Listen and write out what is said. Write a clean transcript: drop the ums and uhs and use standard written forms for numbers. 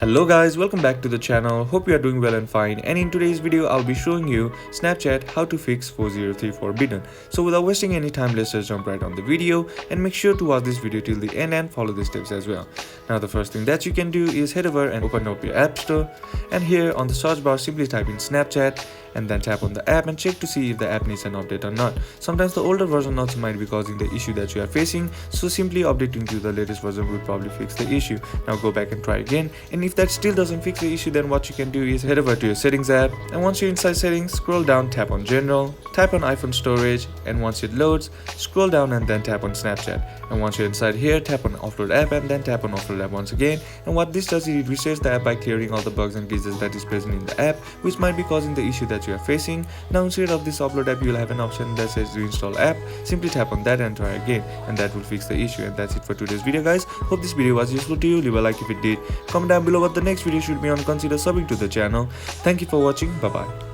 Hello guys, welcome back to the channel. Hope you are doing well and fine, and in today's video I'll be showing you Snapchat how to fix 4034 button. So without wasting any time, let's just jump right on the video and make sure to watch this video till the end and follow the steps as well. Now the first thing that you can do is head over and open up your app store, and here on the search bar simply type in Snapchat and then tap on the app and check to see if the app needs an update or not. Sometimes the older version also might be causing the issue that you are facing, so simply updating to the latest version will probably fix the issue. Now go back and try again, and if that still doesn't fix the issue, then what you can do is head over to your settings app, and once you're inside settings, scroll down, tap on general, type on iPhone storage, and once it loads, scroll down and then tap on Snapchat, and once you're inside here, tap on offload app and then tap on offload app once again. And what this does is it resets the app by clearing all the bugs and glitches that is present in the app, which might be causing the issue that you are facing. Now instead of this upload app, you will have an option that says reinstall app. Simply tap on that and try again, and that will fix the issue. And that's it for today's video guys. Hope this video was useful to you. Leave a like if it did, comment down below what the next video should be on, consider subbing to the channel. Thank you for watching. Bye bye.